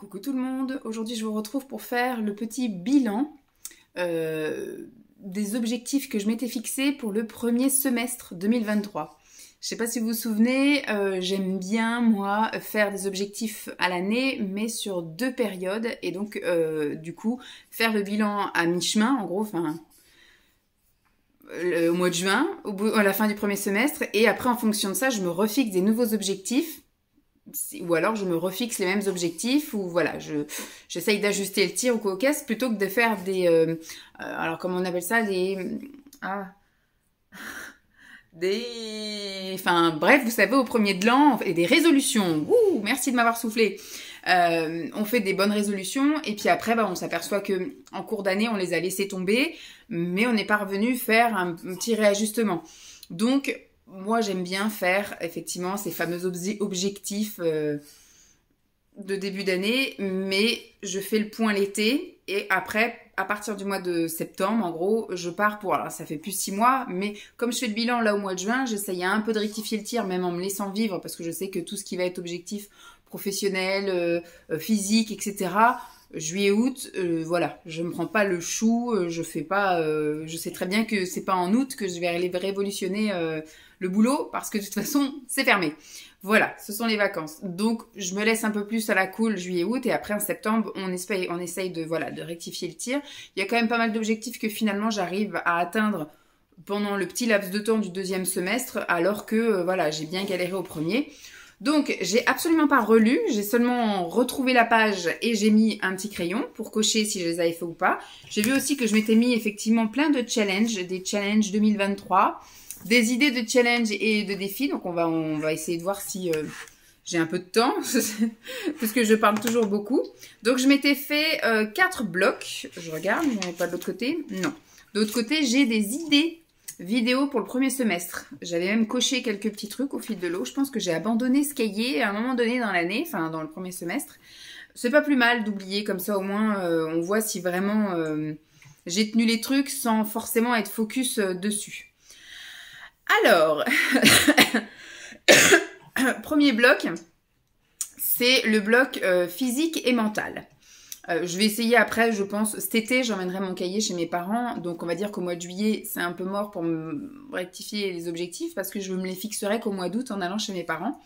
Coucou tout le monde, aujourd'hui je vous retrouve pour faire le petit bilan des objectifs que je m'étais fixés pour le premier semestre 2023. Je sais pas si vous vous souvenez, j'aime bien moi faire des objectifs à l'année mais sur 2 périodes et donc du coup faire le bilan à mi-chemin en gros, enfin au mois de juin, à la fin du premier semestre et après en fonction de ça je me refixe des nouveaux objectifs. Ou alors je me refixe les mêmes objectifs, ou voilà, j'essaye d'ajuster le tir ou quoi au caisse plutôt que de faire des... alors comment on appelle ça, Enfin bref, vous savez, au premier de l'an, on fait des résolutions. Ouh, merci de m'avoir soufflé. On fait des bonnes résolutions et puis après on s'aperçoit que en cours d'année on les a laissées tomber, mais on n'est pas revenu faire un petit réajustement. Donc moi, j'aime bien faire effectivement ces fameux objectifs de début d'année, mais je fais le point l'été et après, à partir du mois de septembre, en gros, je pars pour... Alors, ça fait plus 6 mois, mais comme je fais le bilan là au mois de juin, j'essaye un peu de rectifier le tir, même en me laissant vivre, parce que je sais que tout ce qui va être objectif professionnel, physique, etc., juillet, août, voilà, je me prends pas le chou, je fais pas... je sais très bien que c'est pas en août que je vais révolutionner... le boulot parce que de toute façon c'est fermé. Voilà, ce sont les vacances. Donc je me laisse un peu plus à la cool juillet-août et après en septembre on essaye de rectifier le tir. Il y a quand même pas mal d'objectifs que finalement j'arrive à atteindre pendant le petit laps de temps du deuxième semestre alors que voilà, j'ai bien galéré au premier. Donc j'ai absolument pas relu, j'ai seulement retrouvé la page et j'ai mis un petit crayon pour cocher si je les avais fait ou pas. J'ai vu aussi que je m'étais mis effectivement plein de challenges, des challenges 2023. Des idées de challenge et de défis, donc on va essayer de voir si j'ai un peu de temps, parce que je parle toujours beaucoup. Donc je m'étais fait 4 blocs, je regarde, il n'y en a pas de l'autre côté, non. De l'autre côté, j'ai des idées vidéo pour le premier semestre. J'avais même coché quelques petits trucs au fil de l'eau, je pense que j'ai abandonné ce cahier à un moment donné dans l'année, enfin dans le premier semestre. C'est pas plus mal d'oublier, comme ça au moins on voit si vraiment j'ai tenu les trucs sans forcément être focus dessus. Alors, premier bloc, c'est le bloc physique et mental. Je vais essayer après, je pense, cet été, j'emmènerai mon cahier chez mes parents. Donc, on va dire qu'au mois de juillet, c'est un peu mort pour me rectifier les objectifs parce que je me les fixerai qu'au mois d'août en allant chez mes parents.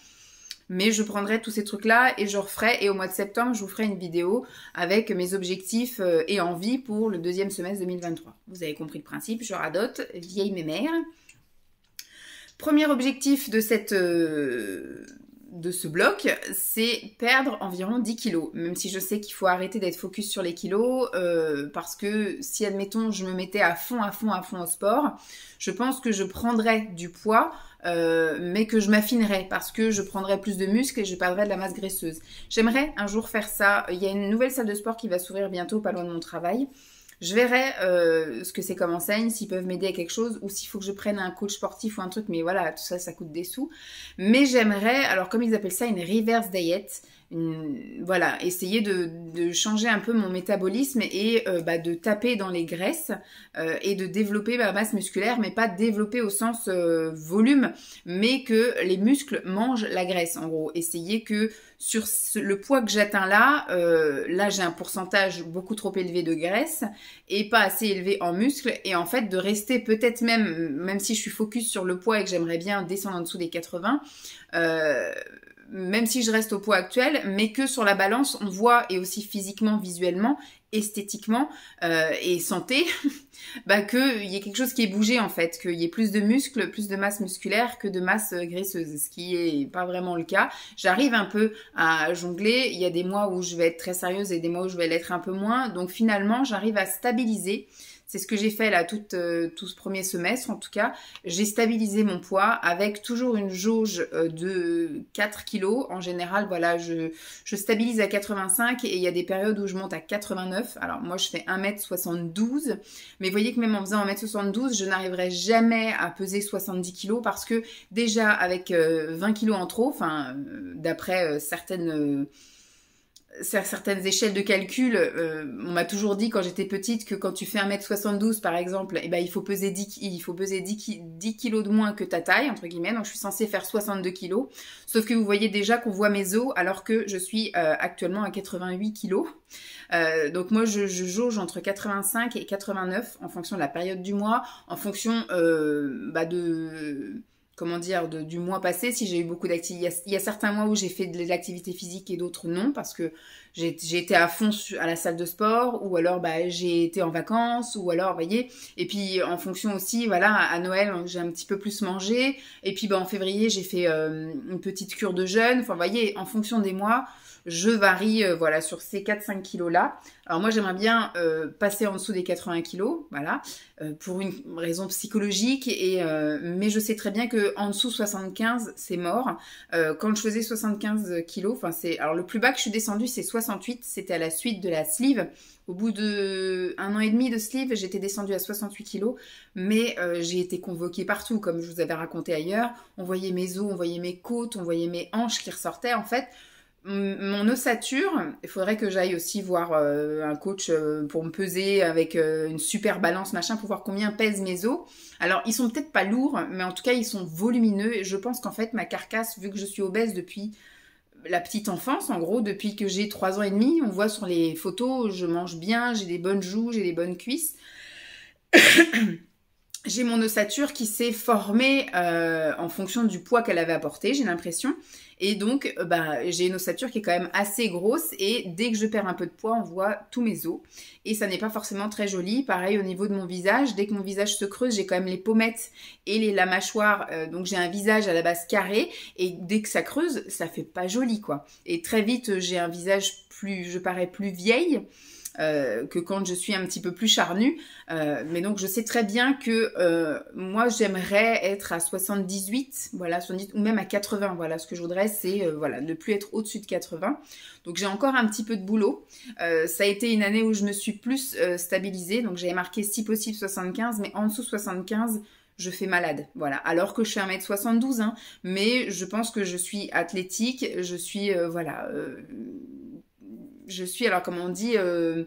Mais je prendrai tous ces trucs-là et je referai. Et au mois de septembre, je vous ferai une vidéo avec mes objectifs et envies pour le deuxième semestre 2023. Vous avez compris le principe, je radote, vieille mémère. Premier objectif de ce bloc, c'est perdre environ 10 kilos. Même si je sais qu'il faut arrêter d'être focus sur les kilos, parce que si, admettons, je me mettais à fond au sport, je pense que je prendrais du poids, mais que je m'affinerais parce que je prendrais plus de muscles et je perdrais de la masse graisseuse. J'aimerais un jour faire ça. Il y a une nouvelle salle de sport qui va s'ouvrir bientôt, pas loin de mon travail. Je verrai ce que c'est comme enseigne, s'ils peuvent m'aider à quelque chose ou s'il faut que je prenne un coach sportif ou un truc, mais voilà, tout ça, ça coûte des sous. Mais j'aimerais, alors comme ils appellent ça, une reverse diet, voilà, essayer de changer un peu mon métabolisme et de taper dans les graisses et de développer ma masse musculaire, mais pas développer au sens volume, mais que les muscles mangent la graisse, en gros. Essayer que sur le poids que j'atteins là, là j'ai un pourcentage beaucoup trop élevé de graisse et pas assez élevé en muscles et en fait de rester peut-être même si je suis focus sur le poids et que j'aimerais bien descendre en dessous des 80, même si je reste au poids actuel, mais que sur la balance, on voit, et aussi physiquement, visuellement, esthétiquement et santé, qu'il y ait quelque chose qui est bougé en fait, qu'il y ait plus de muscles, plus de masse musculaire que de masse graisseuse, ce qui est pas vraiment le cas. J'arrive un peu à jongler, il y a des mois où je vais être très sérieuse et des mois où je vais l'être un peu moins, donc finalement j'arrive à stabiliser. C'est ce que j'ai fait là tout ce premier semestre en tout cas. J'ai stabilisé mon poids avec toujours une jauge de 4 kilos. En général, voilà, je stabilise à 85 et il y a des périodes où je monte à 89. Alors moi, je fais 1m72. Mais vous voyez que même en faisant 1m72, je n'arriverai jamais à peser 70 kilos parce que déjà avec 20 kilos en trop, enfin d'après certaines certaines échelles de calcul, on m'a toujours dit quand j'étais petite que quand tu fais 1m72 par exemple, eh ben, il faut peser 10 kilos de moins que ta taille, entre guillemets, donc je suis censée faire 62 kilos. Sauf que vous voyez déjà qu'on voit mes os alors que je suis actuellement à 88 kilos. Donc moi je jauge entre 85 et 89 en fonction de la période du mois, en fonction de... comment dire, du mois passé, si j'ai eu beaucoup d'activités. Il y a certains mois où j'ai fait de l'activité physique et d'autres non, parce que j'ai été à fond à la salle de sport, ou alors j'ai été en vacances, ou alors, vous voyez, et puis en fonction aussi, voilà, à Noël, j'ai un petit peu plus mangé, et puis en février, j'ai fait une petite cure de jeûne, enfin, vous voyez, en fonction des mois, je varie voilà, sur ces 4-5 kilos-là. Alors moi, j'aimerais bien passer en dessous des 80 kilos, voilà, pour une raison psychologique, mais je sais très bien que en dessous 75, c'est mort. Quand je faisais 75 kilos, alors le plus bas que je suis descendue, c'est 68, c'était à la suite de la sleeve. Au bout de 1 an et demi de sleeve, j'étais descendue à 68 kilos, mais j'ai été convoquée partout, comme je vous avais raconté ailleurs. On voyait mes os, on voyait mes côtes, on voyait mes hanches qui ressortaient, en fait. Mon ossature, il faudrait que j'aille aussi voir un coach pour me peser avec une super balance machin pour voir combien pèsent mes os. Alors ils sont peut-être pas lourds, mais en tout cas ils sont volumineux et je pense qu'en fait ma carcasse, vu que je suis obèse depuis la petite enfance, en gros depuis que j'ai 3 ans et demi, on voit sur les photos, je mange bien, j'ai des bonnes joues, j'ai des bonnes cuisses. J'ai mon ossature qui s'est formée en fonction du poids qu'elle avait apporté, j'ai l'impression. Et donc, j'ai une ossature qui est quand même assez grosse. Et dès que je perds un peu de poids, on voit tous mes os. Et ça n'est pas forcément très joli. Pareil au niveau de mon visage. Dès que mon visage se creuse, j'ai quand même les pommettes et la mâchoire. Donc, j'ai un visage à la base carré. Et dès que ça creuse, ça fait pas joli, quoi. Et très vite, j'ai un visage je parais plus vieille. Que quand je suis un petit peu plus charnue. Mais donc, je sais très bien que moi, j'aimerais être à 78, voilà, 70, ou même à 80. Voilà, ce que je voudrais, c'est voilà, ne plus être au-dessus de 80. Donc, j'ai encore un petit peu de boulot. Ça a été une année où je me suis plus stabilisée. Donc, j'avais marqué si possible 75, mais en dessous 75, je fais malade, voilà. Alors que je fais 1m72, hein, mais je pense que je suis athlétique, je suis, je suis, alors comme on dit, je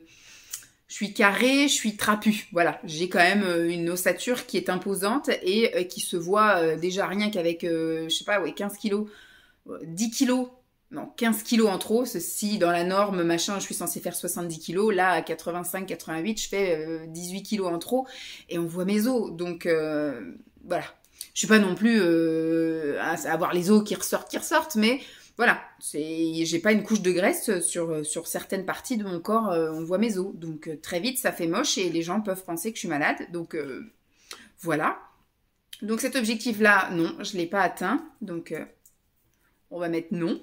suis carrée, je suis trapue. Voilà, j'ai quand même une ossature qui est imposante et qui se voit déjà rien qu'avec, je sais pas, ouais, 15 kilos, 10 kilos, non, 15 kilos en trop. Ceci, dans la norme, machin, je suis censée faire 70 kilos. Là, à 85, 88, je fais 18 kilos en trop et on voit mes os. Donc, voilà. Je suis pas non plus à avoir les os qui ressortent, mais... Voilà, j'ai pas une couche de graisse sur certaines parties de mon corps, on voit mes os. Donc très vite, ça fait moche et les gens peuvent penser que je suis malade. Donc voilà. Donc cet objectif-là, non, je l'ai pas atteint. Donc on va mettre non.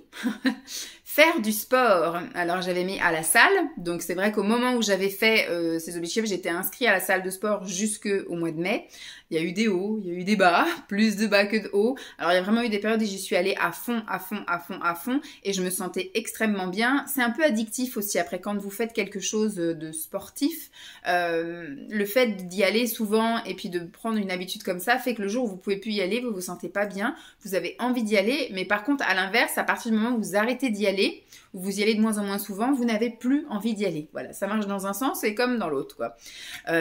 Faire du sport. Alors j'avais mis à la salle. Donc c'est vrai qu'au moment où j'avais fait ces objectifs, j'étais inscrite à la salle de sport jusqu'au mois de mai. Il y a eu des hauts, il y a eu des bas, plus de bas que de hauts. Alors il y a vraiment eu des périodes où j'y suis allée à fond et je me sentais extrêmement bien. C'est un peu addictif aussi après quand vous faites quelque chose de sportif. Le fait d'y aller souvent et puis de prendre une habitude comme ça fait que le jour où vous pouvez plus y aller, vous vous sentez pas bien, vous avez envie d'y aller. Mais par contre à l'inverse, à partir du moment où vous arrêtez d'y aller, où vous y allez de moins en moins souvent, vous n'avez plus envie d'y aller. Voilà, ça marche dans un sens et comme dans l'autre, quoi.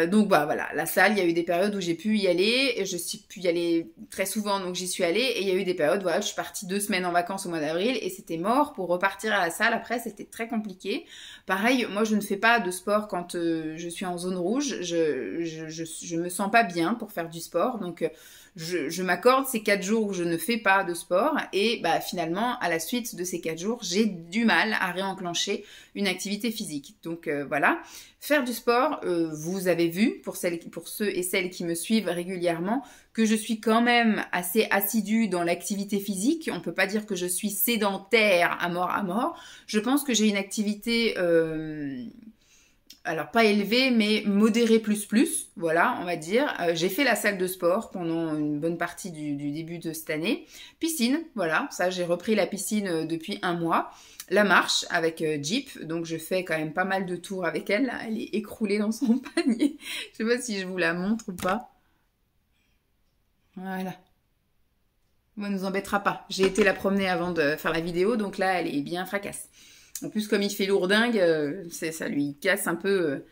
Donc voilà, la salle, il y a eu des périodes où j'ai pu y aller, et je suis pu y aller très souvent, donc j'y suis allée, et il y a eu des périodes, voilà, je suis partie 2 semaines en vacances au mois d'avril, et c'était mort. Pour repartir à la salle, après, c'était très compliqué. Pareil, moi, je ne fais pas de sport quand je suis en zone rouge, je me sens pas bien pour faire du sport, donc... Je m'accorde ces 4 jours où je ne fais pas de sport et finalement, à la suite de ces 4 jours, j'ai du mal à réenclencher une activité physique. Donc voilà, faire du sport, vous avez vu, pour ceux et celles qui me suivent régulièrement, que je suis quand même assez assidue dans l'activité physique. On peut pas dire que je suis sédentaire à mort. Je pense que j'ai une activité... alors pas élevé, mais modéré plus, voilà, on va dire. J'ai fait la salle de sport pendant une bonne partie du début de cette année. Piscine, voilà, ça j'ai repris la piscine depuis 1 mois. La marche avec Jeep, donc je fais quand même pas mal de tours avec elle. Là, elle est écroulée dans son panier. Je sais pas si je vous la montre ou pas. Voilà. On ne nous embêtera pas. J'ai été la promener avant de faire la vidéo, donc là elle est bien fracasse. En plus, comme il fait lourdingue, ça lui casse un peu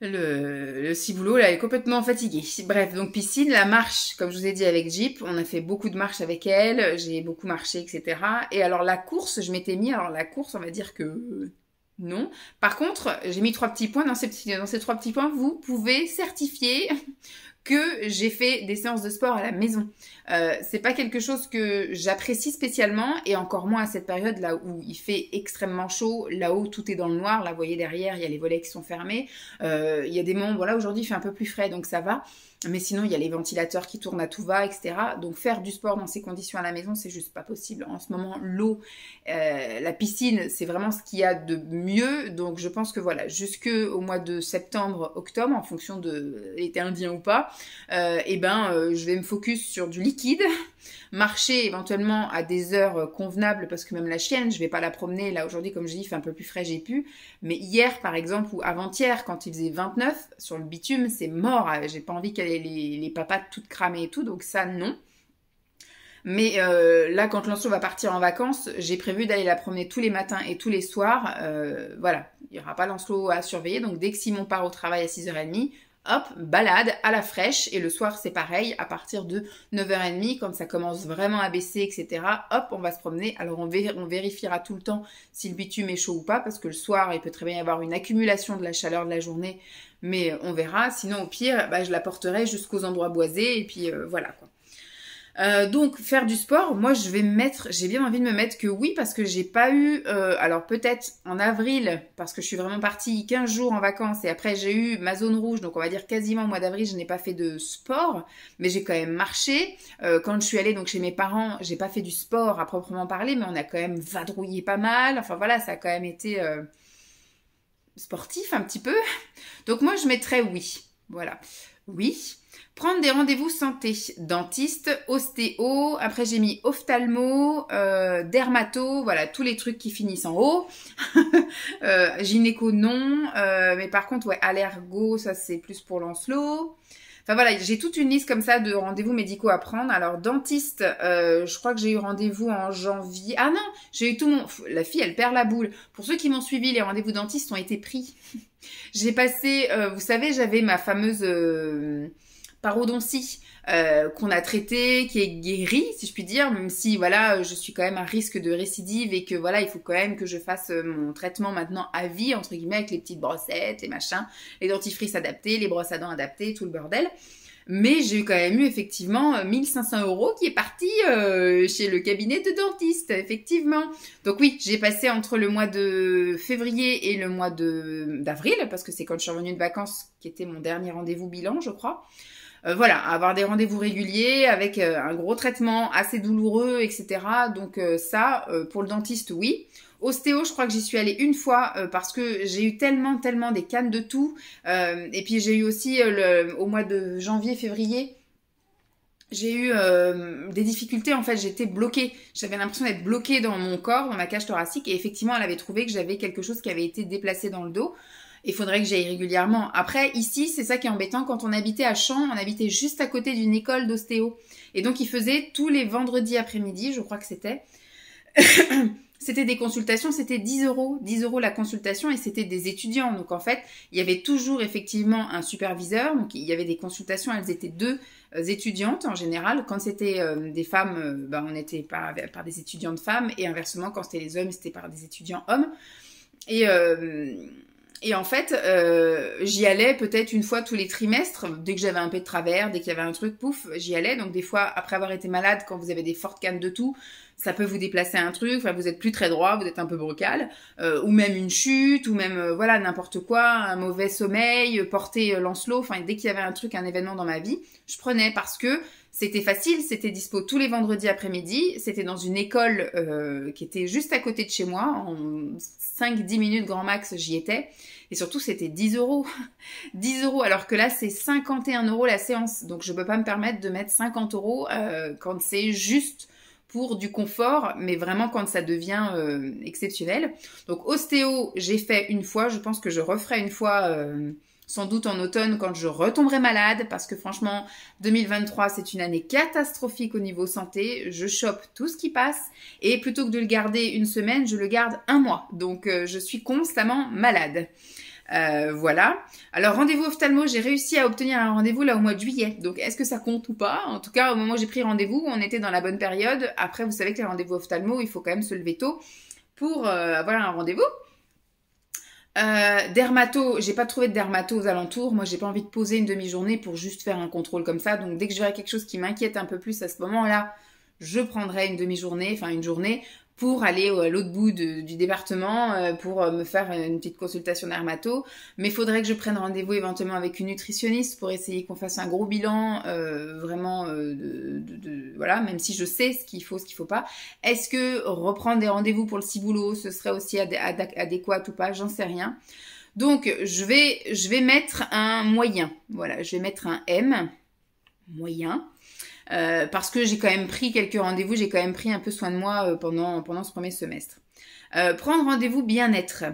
le ciboulot. Là, il est complètement fatigué. Bref, donc piscine, la marche, comme je vous ai dit avec Jeep, on a fait beaucoup de marches avec elle, j'ai beaucoup marché, etc. Et alors la course, je m'étais mis, alors la course, on va dire que non. Par contre, j'ai mis 3 petits points. Dans ces 3 petits points, vous pouvez certifier que j'ai fait des séances de sport à la maison. C'est pas quelque chose que j'apprécie spécialement, et encore moins à cette période là où il fait extrêmement chaud. Là-haut, tout est dans le noir. Là, vous voyez derrière, il y a les volets qui sont fermés. Il y a des moments, voilà, aujourd'hui il fait un peu plus frais, donc ça va. Mais sinon, il y a les ventilateurs qui tournent à tout va, etc. Donc faire du sport dans ces conditions à la maison, c'est juste pas possible. En ce moment, l'eau, la piscine, c'est vraiment ce qu'il y a de mieux. Donc je pense que voilà, jusqu'au mois de septembre, octobre, en fonction de l'été indien ou pas, je vais me focus sur du liquide, marcher éventuellement à des heures convenables, parce que même la chienne, je vais pas la promener. Là aujourd'hui, comme je dis, il fait un peu plus frais, j'ai pu. Mais hier, par exemple, ou avant-hier, quand il faisait 29 sur le bitume, c'est mort. J'ai pas envie qu'elle ait les papates toutes cramées et tout, donc ça non. Mais là, quand Lancelot va partir en vacances, j'ai prévu d'aller la promener tous les matins et tous les soirs. Voilà, il n'y aura pas Lancelot à surveiller, donc dès que Simon part au travail à 6h30, hop, balade à la fraîche. Et le soir, c'est pareil, à partir de 9h30, quand ça commence vraiment à baisser, etc., hop, on va se promener. Alors, on vérifiera tout le temps si le bitume est chaud ou pas, parce que le soir, il peut très bien y avoir une accumulation de la chaleur de la journée, mais on verra. Sinon, au pire, je la porterai jusqu'aux endroits boisés, et puis voilà, quoi. Donc faire du sport, moi j'ai bien envie de me mettre que oui, parce que j'ai pas eu, alors peut-être en avril, parce que je suis vraiment partie 15 jours en vacances, et après j'ai eu ma zone rouge, donc on va dire quasiment au mois d'avril, je n'ai pas fait de sport, mais j'ai quand même marché. Quand je suis allée donc chez mes parents, j'ai pas fait du sport à proprement parler, mais on a quand même vadrouillé pas mal, enfin voilà, ça a quand même été sportif un petit peu. Donc moi je mettrais oui, voilà, oui. Prendre des rendez-vous santé, dentiste, ostéo, après j'ai mis ophtalmo, dermato, voilà, tous les trucs qui finissent en haut. Gynéco non, mais par contre, ouais, allergo, ça c'est plus pour Lancelot. Enfin voilà, j'ai toute une liste comme ça de rendez-vous médicaux à prendre. Alors dentiste, je crois que j'ai eu rendez-vous en janvier. Ah non, j'ai eu tout mon... La fille, elle perd la boule. Pour ceux qui m'ont suivi, les rendez-vous dentistes ont été pris. J'ai passé, vous savez, j'avais ma fameuse... parodontie qu'on a traitée, qui est guérie, si je puis dire, même si voilà, je suis quand même à risque de récidive et que voilà, il faut quand même que je fasse mon traitement maintenant à vie, entre guillemets, avec les petites brossettes, les machins, les dentifrices adaptés, les brosses à dents adaptées, tout le bordel. Mais j'ai quand même eu effectivement 1 500 € qui est parti chez le cabinet de dentiste, effectivement. Donc oui, j'ai passé entre le mois de février et le mois d'avril, parce que c'est quand je suis revenue de vacances qui était mon dernier rendez-vous bilan, je crois. Voilà, avoir des rendez-vous réguliers avec un gros traitement assez douloureux, etc. Donc ça, pour le dentiste, oui. Ostéo, je crois que j'y suis allée une fois parce que j'ai eu tellement des cannes de tout. Et puis j'ai eu aussi au mois de janvier, février, j'ai eu des difficultés. En fait, j'étais bloquée. J'avais l'impression d'être bloquée dans mon corps, dans ma cage thoracique. Et effectivement, elle avait trouvé que j'avais quelque chose qui avait été déplacé dans le dos. Il faudrait que j'aille régulièrement. Après, ici, c'est ça qui est embêtant. Quand on habitait à Champs, on habitait juste à côté d'une école d'ostéo. Et donc, ils faisaient tous les vendredis après-midi, je crois que c'était. C'était des consultations, c'était 10 €. 10 € la consultation, et c'était des étudiants. Donc, en fait, il y avait toujours effectivement un superviseur. Donc, il y avait des consultations, elles étaient 2 étudiantes en général. Quand c'était des femmes, on était par des étudiantes femmes. Et inversement, quand c'était les hommes, c'était par des étudiants hommes. Et en fait, j'y allais peut-être une fois tous les trimestres, dès que j'avais un peu de travers, dès qu'il y avait un truc, pouf, j'y allais. Donc des fois, après avoir été malade, quand vous avez des fortes cannes de toux, ça peut vous déplacer un truc, enfin vous êtes plus très droit, vous êtes un peu brocal, ou même une chute, ou même voilà n'importe quoi, un mauvais sommeil, porter Lancelot, enfin dès qu'il y avait un truc, un événement dans ma vie, je prenais parce que c'était facile, c'était dispo tous les vendredis après-midi, c'était dans une école qui était juste à côté de chez moi, en 5-10 minutes grand max j'y étais, et surtout c'était 10 €. 10 €, alors que là c'est 51 € la séance, donc je peux pas me permettre de mettre 50 € quand c'est juste pour du confort, mais vraiment quand ça devient exceptionnel. Donc ostéo, j'ai fait une fois, je pense que je referai une fois sans doute en automne quand je retomberai malade, parce que franchement, 2023, c'est une année catastrophique au niveau santé. Je chope tout ce qui passe, et plutôt que de le garder une semaine, je le garde un mois. Donc, je suis constamment malade. Voilà. Alors, rendez-vous ophtalmo, j'ai réussi à obtenir un rendez-vous là au mois de juillet. Donc, est-ce que ça compte ou pas? En tout cas, au moment où j'ai pris rendez-vous, on était dans la bonne période. Après, vous savez que les rendez-vous ophtalmo, il faut quand même se lever tôt pour avoir un rendez-vous. Dermato, j'ai pas trouvé de dermato aux alentours. Moi, j'ai pas envie de poser une demi-journée pour juste faire un contrôle comme ça. Donc, dès que je verrai quelque chose qui m'inquiète un peu plus à ce moment-là, je prendrai une demi-journée, enfin une journée, pour aller à l'autre bout du département pour me faire une petite consultation dermato. Mais il faudrait que je prenne rendez-vous éventuellement avec une nutritionniste pour essayer qu'on fasse un gros bilan vraiment voilà, même si je sais ce qu'il faut pas. Est-ce que reprendre des rendez-vous pour le ciboulot, ce serait aussi adéquat ou pas? J'en sais rien. Donc, je vais mettre un moyen. Voilà, je vais mettre un M, moyen. Parce que j'ai quand même pris quelques rendez-vous, j'ai quand même pris un peu soin de moi pendant ce premier semestre. Prendre rendez-vous bien-être,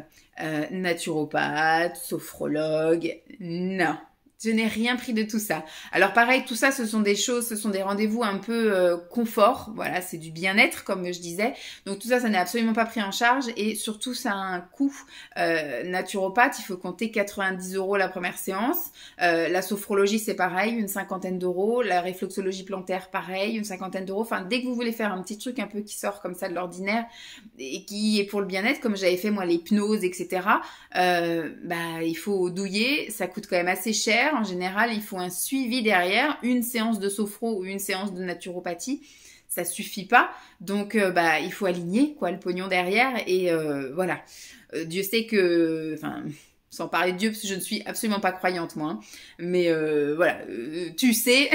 naturopathe, sophrologue, non. Je n'ai rien pris de tout ça. Alors pareil, tout ça, ce sont des choses, ce sont des rendez-vous un peu confort. Voilà, c'est du bien-être, comme je disais. Donc tout ça, ça n'est absolument pas pris en charge. Et surtout, ça a un coût. Naturopathe, il faut compter 90 € la première séance. La sophrologie, c'est pareil, une 50aine d'euros. La réflexologie plantaire, pareil, une 50aine d'euros. Enfin, dès que vous voulez faire un petit truc un peu qui sort comme ça de l'ordinaire et qui est pour le bien-être, comme j'avais fait moi l'hypnose, etc., il faut douiller. Ça coûte quand même assez cher. En général, il faut un suivi derrière, une séance de sophro ou une séance de naturopathie, ça suffit pas. Donc, il faut aligner quoi le pognon derrière et voilà. Dieu sait que, enfin, sans parler de Dieu parce que je ne suis absolument pas croyante moi, hein, mais voilà, tu sais,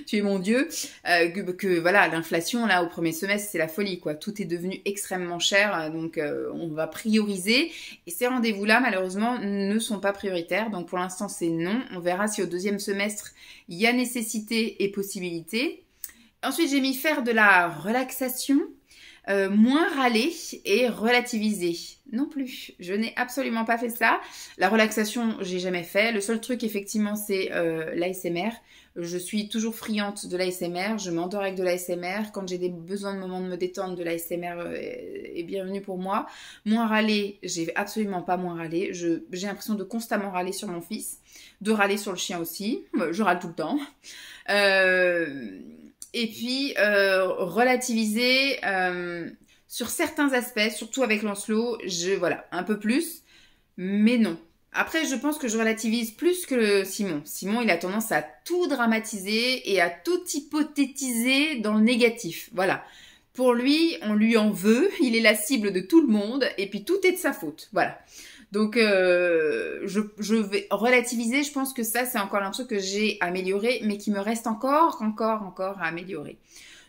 tu es mon Dieu, que voilà, l'inflation là au premier semestre c'est la folie quoi, tout est devenu extrêmement cher, donc on va prioriser et ces rendez-vous là malheureusement ne sont pas prioritaires, donc pour l'instant c'est non, on verra si au deuxième semestre il y a nécessité et possibilité. Ensuite j'ai mis faire de la relaxation. Moins râler et relativiser. Non plus, je n'ai absolument pas fait ça. La relaxation, j'ai jamais fait. Le seul truc, effectivement, c'est l'ASMR. Je suis toujours friande de l'ASMR. Je m'endors avec de l'ASMR. Quand j'ai des besoins de moments de me détendre, de l'ASMR est bienvenue pour moi. Moins râler, j'ai absolument pas moins râler. J'ai l'impression de constamment râler sur mon fils. De râler sur le chien aussi. Je râle tout le temps. Et puis, relativiser sur certains aspects, surtout avec Lancelot, voilà, un peu plus, mais non. Après, je pense que je relativise plus que Simon. Simon, il a tendance à tout dramatiser et à tout hypothétiser dans le négatif. Voilà. Pour lui, on lui en veut, il est la cible de tout le monde, et puis tout est de sa faute. Voilà. Donc, je vais relativiser. Je pense que ça, c'est encore un truc que j'ai amélioré, mais qui me reste encore à améliorer.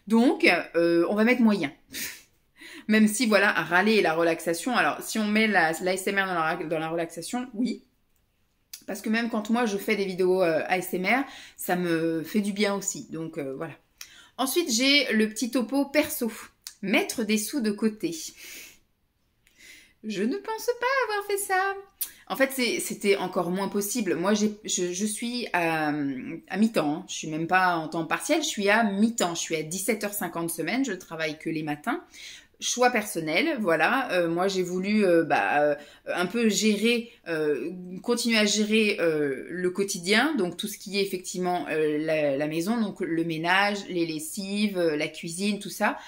Donc, on va mettre moyen. Même si, voilà, à râler et la relaxation. Alors, si on met l'ASMR dans la relaxation, oui. Parce que même quand moi, je fais des vidéos ASMR, ça me fait du bien aussi. Donc, voilà. Ensuite, j'ai le petit topo perso. Mettre des sous de côté. Je ne pense pas avoir fait ça. En fait, c'était encore moins possible. Moi, je suis à mi-temps. Hein. Je suis même pas en temps partiel. Je suis à mi-temps. Je suis à 17h50 semaine. Je ne travaille que les matins. Choix personnel, voilà. Moi, j'ai voulu un peu gérer, continuer à gérer le quotidien, donc tout ce qui est effectivement la maison, donc le ménage, les lessives, la cuisine, tout ça.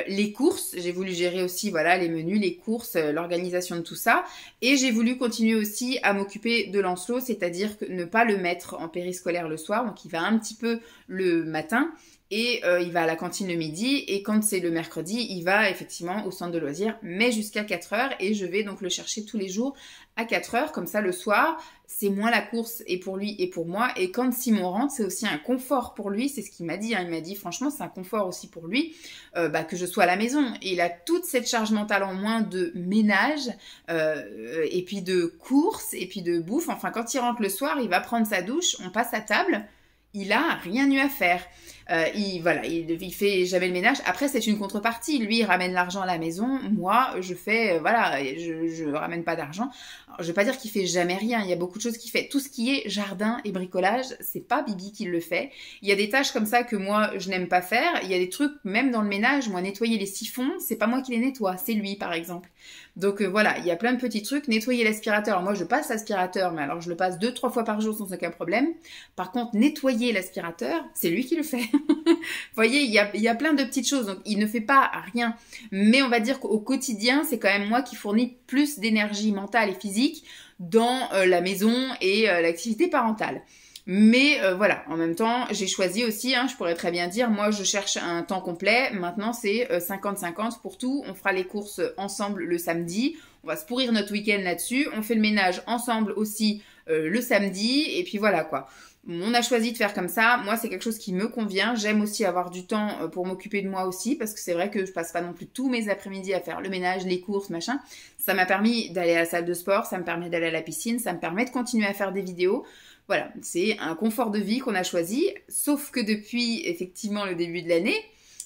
Les courses, j'ai voulu gérer aussi, voilà, les menus, les courses, l'organisation de tout ça. Et j'ai voulu continuer aussi à m'occuper de Lancelot, c'est-à-dire que ne pas le mettre en périscolaire le soir, donc il va un petit peu le matin. Et il va à la cantine le midi, et quand c'est le mercredi, il va effectivement au centre de loisirs, mais jusqu'à 4h, et je vais donc le chercher tous les jours à 4h, comme ça le soir, c'est moins la course et pour lui et pour moi, et quand Simon rentre, c'est aussi un confort pour lui, c'est ce qu'il m'a dit, hein. Il m'a dit franchement c'est un confort aussi pour lui, que je sois à la maison, et il a toute cette charge mentale en moins de ménage, et puis de course, et puis de bouffe, enfin quand il rentre le soir, il va prendre sa douche, on passe à table, il a rien eu à faire. Voilà, il fait jamais le ménage. Après, c'est une contrepartie. Lui, il ramène l'argent à la maison. Moi, je fais, voilà, je ramène pas d'argent. Alors, je vais pas dire qu'il fait jamais rien. Il y a beaucoup de choses qu'il fait. Tout ce qui est jardin et bricolage, c'est pas Bibi qui le fait. Il y a des tâches comme ça que moi, je n'aime pas faire. Il y a des trucs, même dans le ménage, moi, nettoyer les siphons, c'est pas moi qui les nettoie, c'est lui, par exemple. Donc voilà, il y a plein de petits trucs. Nettoyer l'aspirateur, alors moi je passe l'aspirateur, mais alors je le passe 2-3 fois par jour sans aucun problème. Par contre, nettoyer l'aspirateur, c'est lui qui le fait. Vous voyez, il y a plein de petites choses, donc il ne fait pas rien. Mais on va dire qu'au quotidien, c'est quand même moi qui fournis plus d'énergie mentale et physique dans la maison et l'activité parentale. Mais voilà, en même temps, j'ai choisi aussi, je pourrais très bien dire, moi je cherche un temps complet, maintenant c'est 50-50 pour tout, on fera les courses ensemble le samedi, on va se pourrir notre week-end là-dessus, on fait le ménage ensemble aussi le samedi, et puis voilà quoi. On a choisi de faire comme ça, moi c'est quelque chose qui me convient, j'aime aussi avoir du temps pour m'occuper de moi aussi, parce que c'est vrai que je passe pas non plus tous mes après-midi à faire le ménage, les courses, machin. Ça m'a permis d'aller à la salle de sport, ça me permet d'aller à la piscine, ça me permet de continuer à faire des vidéos. Voilà, c'est un confort de vie qu'on a choisi, sauf que depuis effectivement le début de l'année,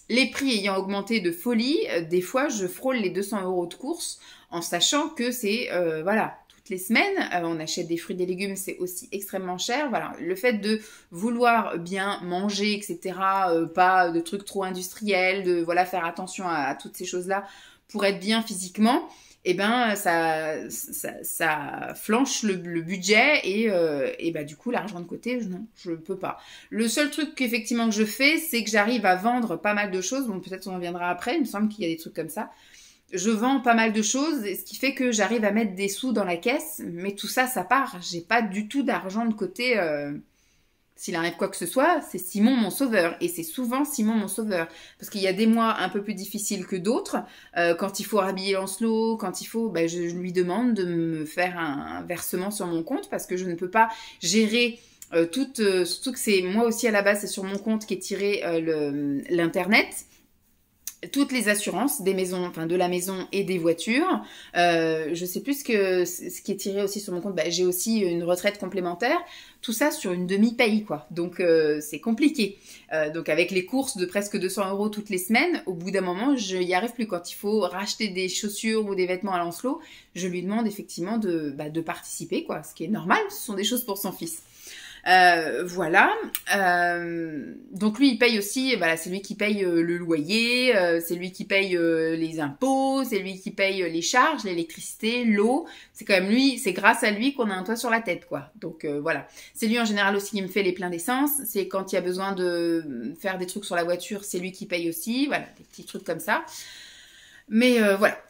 les prix ayant augmenté de folie, des fois je frôle les 200 € de course en sachant que c'est, voilà, toutes les semaines, on achète des fruits et des légumes, c'est aussi extrêmement cher. Voilà, le fait de vouloir bien manger, etc., pas de trucs trop industriels, de voilà faire attention à toutes ces choses-là pour être bien physiquement, eh ben ça flanche le budget et bah du coup l'argent de côté, non, je peux pas. Le seul truc qu'effectivement que je fais, c'est que j'arrive à vendre pas mal de choses. Bon, peut-être on en viendra après, il me semble qu'il y a des trucs comme ça. Je vends pas mal de choses, ce qui fait que j'arrive à mettre des sous dans la caisse, mais tout ça, ça part. J'ai pas du tout d'argent de côté. S'il arrive quoi que ce soit, c'est Simon mon sauveur. Et c'est souvent Simon mon sauveur. Parce qu'il y a des mois un peu plus difficiles que d'autres. Quand il faut rhabiller Lancelot, quand il faut... je lui demande de me faire un versement sur mon compte parce que je ne peux pas gérer... surtout que c'est moi aussi à la base, c'est sur mon compte qu'est tiré l'internet. Toutes les assurances des maisons, enfin de la maison et des voitures. Je sais plus ce qui est tiré aussi sur mon compte. J'ai aussi une retraite complémentaire. Tout ça sur une demi-paye, quoi. Donc c'est compliqué. Donc avec les courses de presque 200 € toutes les semaines, au bout d'un moment, je y arrive plus. Quand il faut racheter des chaussures ou des vêtements à Lancelot, je lui demande effectivement de participer, quoi. Ce qui est normal, ce sont des choses pour son fils. Voilà. Donc lui, il paye aussi, voilà, c'est lui qui paye le loyer, c'est lui qui paye les impôts, c'est lui qui paye les charges, l'électricité, l'eau. C'est quand même lui, c'est grâce à lui qu'on a un toit sur la tête, quoi. Donc voilà. C'est lui en général aussi qui me fait les pleins d'essence. C'est quand il y a besoin de faire des trucs sur la voiture, c'est lui qui paye aussi. Voilà, des petits trucs comme ça. Mais voilà.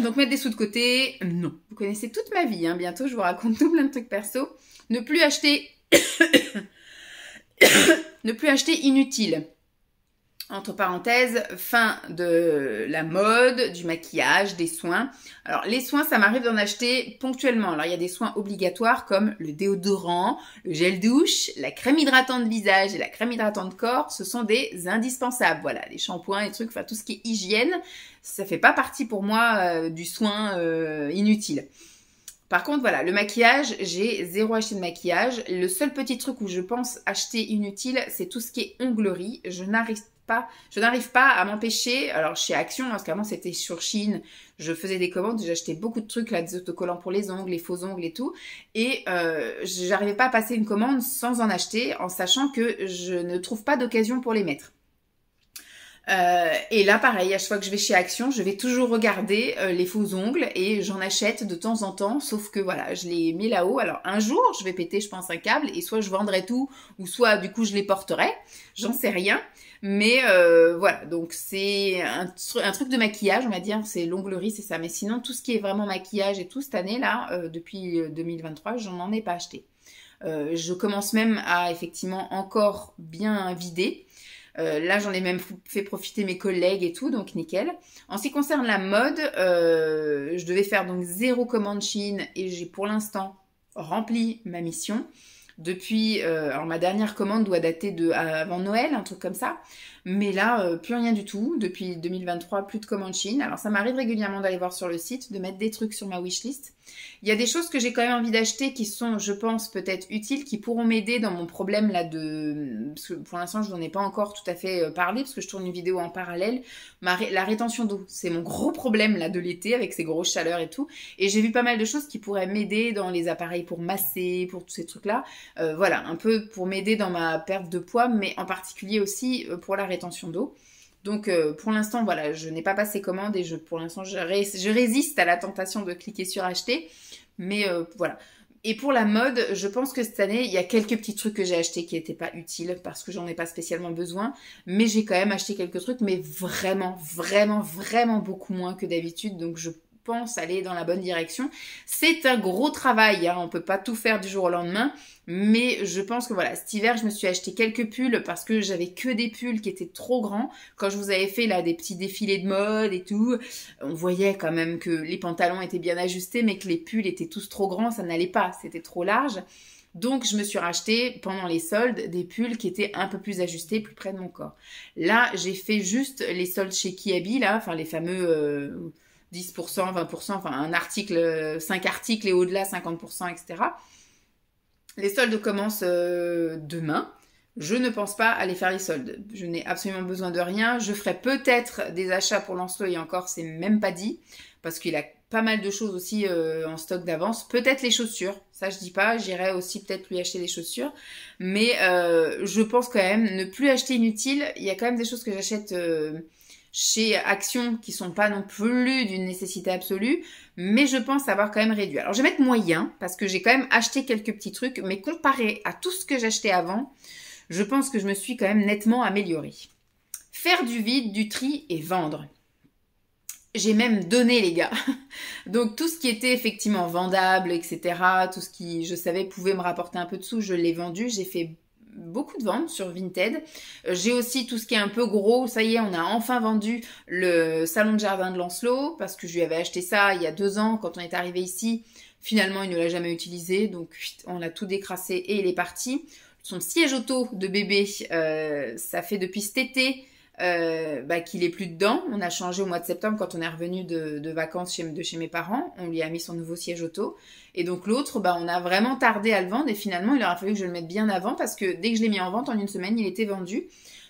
Donc mettre des sous de côté, non. Vous connaissez toute ma vie, bientôt je vous raconte tout plein de trucs perso. Ne plus acheter ne plus acheter inutile. Entre parenthèses, fin de la mode, du maquillage, des soins. Alors les soins, ça m'arrive d'en acheter ponctuellement. Alors il y a des soins obligatoires comme le déodorant, le gel douche, la crème hydratante de visage et la crème hydratante de corps. Ce sont des indispensables. Voilà, les shampoings, les trucs, enfin tout ce qui est hygiène, ça fait pas partie pour moi du soin inutile. Par contre, voilà, le maquillage, j'ai zéro acheté de maquillage. Le seul petit truc où je pense acheter inutile, c'est tout ce qui est onglerie. Je n'arrive pas à m'empêcher. Alors, chez Action, parce qu'avant, c'était sur Shein, je faisais des commandes, j'achetais beaucoup de trucs, là, des autocollants pour les ongles, les faux ongles et tout. Et j'arrivais pas à passer une commande sans en acheter, en sachant que je ne trouve pas d'occasion pour les mettre. Et là, pareil, à chaque fois que je vais chez Action, je vais toujours regarder les faux ongles et j'en achète de temps en temps, sauf que voilà, je les mets là-haut. Alors un jour, je vais péter, je pense, un câble et soit je vendrai tout ou soit du coup je les porterai, j'en sais rien. Mais voilà, donc c'est un truc de maquillage, on va dire, c'est l'onglerie, c'est ça. Mais sinon, tout ce qui est vraiment maquillage et tout, cette année-là, depuis 2023, j'en ai pas acheté. Je commence même à effectivement encore bien vider. Là, j'en ai même fait profiter mes collègues et tout, donc nickel. En ce qui concerne la mode, je devais faire donc 0 commande Shein et j'ai pour l'instant rempli ma mission. depuis... alors ma dernière commande doit dater de avant Noël, un truc comme ça. Mais là, plus rien du tout. Depuis 2023, plus de commandes Chine. Alors ça m'arrive régulièrement d'aller voir sur le site, de mettre des trucs sur ma wishlist. Il y a des choses que j'ai quand même envie d'acheter qui sont, je pense, peut-être utiles, qui pourront m'aider dans mon problème là de... Parce que pour l'instant, je n'en ai pas encore tout à fait parlé, parce que je tourne une vidéo en parallèle. La rétention d'eau, c'est mon gros problème là de l'été, avec ces grosses chaleurs et tout. Et j'ai vu pas mal de choses qui pourraient m'aider dans les appareils pour masser, pour tous ces trucs-là. Voilà, un peu pour m'aider dans ma perte de poids, mais en particulier aussi pour la rétention d'eau. Donc pour l'instant, voilà, je n'ai pas passé commande et pour l'instant, je résiste à la tentation de cliquer sur acheter. Mais voilà. Et pour la mode, je pense que cette année, il y a quelques petits trucs que j'ai achetés qui n'étaient pas utiles parce que j'en ai pas spécialement besoin. Mais j'ai quand même acheté quelques trucs, mais vraiment, vraiment, vraiment beaucoup moins que d'habitude. Donc je pense aller dans la bonne direction. C'est un gros travail, hein, on peut pas tout faire du jour au lendemain, mais je pense que voilà, cet hiver, je me suis acheté quelques pulls parce que j'avais que des pulls qui étaient trop grands. Quand je vous avais fait là des petits défilés de mode et tout, on voyait quand même que les pantalons étaient bien ajustés, mais que les pulls étaient tous trop grands, ça n'allait pas, c'était trop large. Donc, je me suis racheté pendant les soldes des pulls qui étaient un peu plus ajustés, plus près de mon corps. Là, j'ai fait juste les soldes chez Kiabi, là, enfin les fameux 10%, 20%, enfin un article, 5 articles et au-delà 50%, etc. Les soldes commencent demain. Je ne pense pas aller faire les soldes. Je n'ai absolument besoin de rien. Je ferai peut-être des achats pour Lancelot et encore, c'est même pas dit. Parce qu'il a pas mal de choses aussi en stock d'avance. Peut-être les chaussures. Ça, je dis pas. J'irai aussi peut-être lui acheter des chaussures. Mais je pense quand même ne plus acheter inutile. Il y a quand même des choses que j'achète... chez Action qui sont pas non plus d'une nécessité absolue, mais je pense avoir quand même réduit. Alors je vais mettre moyen, parce que j'ai quand même acheté quelques petits trucs, mais comparé à tout ce que j'achetais avant, je pense que je me suis quand même nettement améliorée. Faire du vide, du tri et vendre. J'ai même donné, les gars. Donc tout ce qui était effectivement vendable, etc., tout ce qui, je savais, pouvait me rapporter un peu de sous, je l'ai vendu. J'ai fait beaucoup de ventes sur Vinted. J'ai aussi tout ce qui est un peu gros. Ça y est, on a enfin vendu le salon de jardin de Lancelot parce que je lui avais acheté ça il y a 2 ans quand on est arrivé ici. Finalement, il ne l'a jamais utilisé. Donc, on l'a tout décrassé et il est parti. Son siège auto de bébé, ça fait depuis cet été qu'il est plus dedans. On a changé au mois de septembre quand on est revenu de vacances chez mes parents. On lui a mis son nouveau siège auto. Et donc l'autre, on a vraiment tardé à le vendre et finalement, il aura fallu que je le mette bien avant parce que dès que je l'ai mis en vente, en une semaine, il était vendu.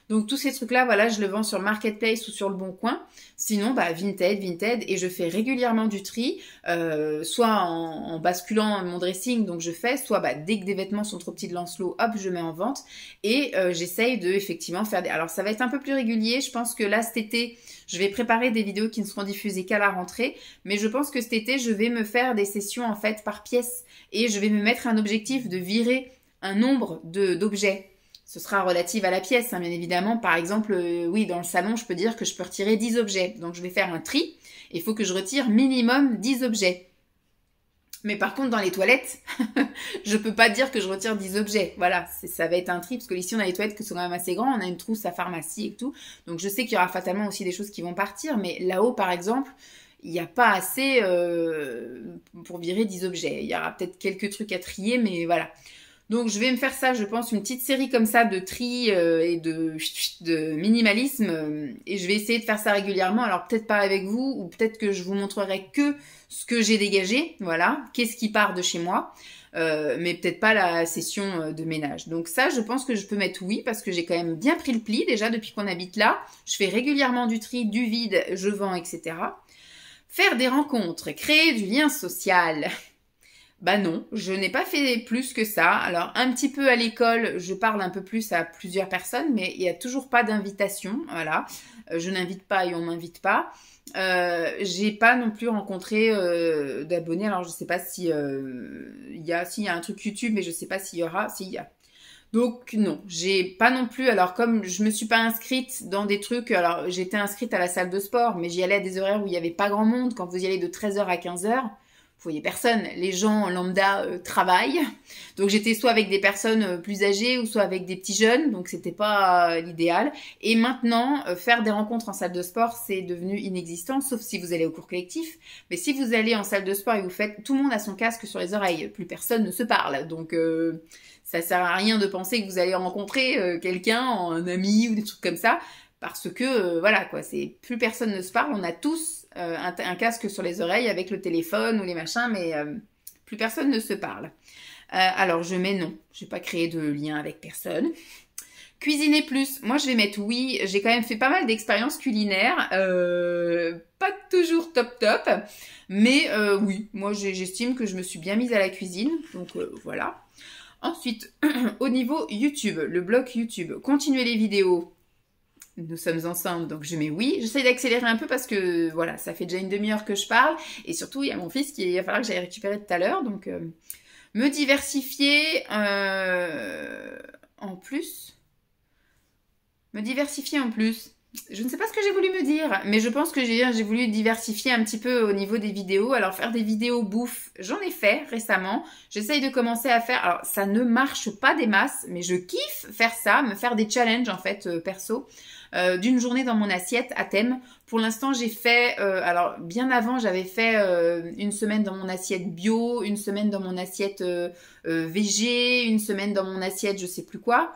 Donc tous ces trucs-là, voilà, je le vends sur Marketplace ou sur le Bon Coin. Sinon, Vinted, et je fais régulièrement du tri, soit en basculant mon dressing, donc je fais, soit dès que des vêtements sont trop petits de Lancelot, hop, je mets en vente. Et j'essaye de effectivement faire des... Alors ça va être un peu plus régulier, je pense que là cet été, je vais préparer des vidéos qui ne seront diffusées qu'à la rentrée, mais je pense que cet été, je vais me faire des sessions en fait par pièce et je vais me mettre un objectif de virer un nombre d'objets. Ce sera relatif à la pièce, hein, bien évidemment. Par exemple, oui, dans le salon, je peux dire que je peux retirer 10 objets. Donc, je vais faire un tri. Il faut que je retire minimum 10 objets. Mais par contre, dans les toilettes, je peux pas dire que je retire 10 objets. Voilà, ça va être un tri. Parce que ici, on a les toilettes qui sont quand même assez grands. On a une trousse à pharmacie et tout. Donc, je sais qu'il y aura fatalement aussi des choses qui vont partir. Mais là-haut, par exemple... il n'y a pas assez pour virer 10 objets. Il y aura peut-être quelques trucs à trier, mais voilà. Donc, je vais me faire ça, je pense, une petite série comme ça de tri et de minimalisme. Et je vais essayer de faire ça régulièrement. Alors, peut-être pas avec vous, ou peut-être que je vous montrerai que ce que j'ai dégagé. Voilà, qu'est-ce qui part de chez moi. Mais peut-être pas la session de ménage. Donc ça, je pense que je peux mettre oui, parce que j'ai quand même bien pris le pli déjà depuis qu'on habite là. Je fais régulièrement du tri, du vide, je vends, etc. Faire des rencontres, créer du lien social. Non, je n'ai pas fait plus que ça. Alors, un petit peu à l'école, je parle un peu plus à plusieurs personnes, mais il n'y a toujours pas d'invitation, voilà. Je n'invite pas et on m'invite pas. J'ai pas non plus rencontré d'abonnés. Alors, je sais pas si il y a un truc YouTube, mais je sais pas s'il y aura. S'il y a. Donc non, j'ai pas non plus, alors comme je me suis pas inscrite dans des trucs, alors j'étais inscrite à la salle de sport, mais j'y allais à des horaires où il y avait pas grand monde, quand vous y allez de 13h à 15h, voyais personne. Les gens lambda travaillent. Donc j'étais soit avec des personnes plus âgées ou soit avec des petits jeunes. Donc c'était pas l'idéal. Et maintenant, faire des rencontres en salle de sport, c'est devenu inexistant, sauf si vous allez au cours collectif. Mais si vous allez en salle de sport et vous faites, tout le monde a son casque sur les oreilles. Plus personne ne se parle. Donc ça sert à rien de penser que vous allez rencontrer quelqu'un, un ami ou des trucs comme ça. Parce que voilà quoi, c'est plus personne ne se parle. On a tous un casque sur les oreilles avec le téléphone ou les machins, mais plus personne ne se parle. Alors je mets non, je vais pas créer de lien avec personne. Cuisiner plus, moi je vais mettre oui. J'ai quand même fait pas mal d'expériences culinaires, pas toujours top, mais oui, moi j'estime que je me suis bien mise à la cuisine, donc voilà. Ensuite, au niveau YouTube, le blog YouTube, continuer les vidéos. Nous sommes ensemble, donc je mets oui. J'essaie d'accélérer un peu parce que, voilà, ça fait déjà une demi-heure que je parle. Et surtout, il y a mon fils il va falloir que j'aille récupérer tout à l'heure. Donc, me diversifier en plus. Me diversifier en plus. Je ne sais pas ce que j'ai voulu me dire, mais je pense que j'ai voulu diversifier un petit peu au niveau des vidéos. Alors, faire des vidéos bouffe, j'en ai fait récemment. J'essaye de commencer à faire... Alors, ça ne marche pas des masses, mais je kiffe faire ça, me faire des challenges, en fait, perso. D'une journée dans mon assiette à thème. Pour l'instant, j'ai fait... alors, bien avant, j'avais fait une semaine dans mon assiette bio, une semaine dans mon assiette végé, une semaine dans mon assiette je sais plus quoi.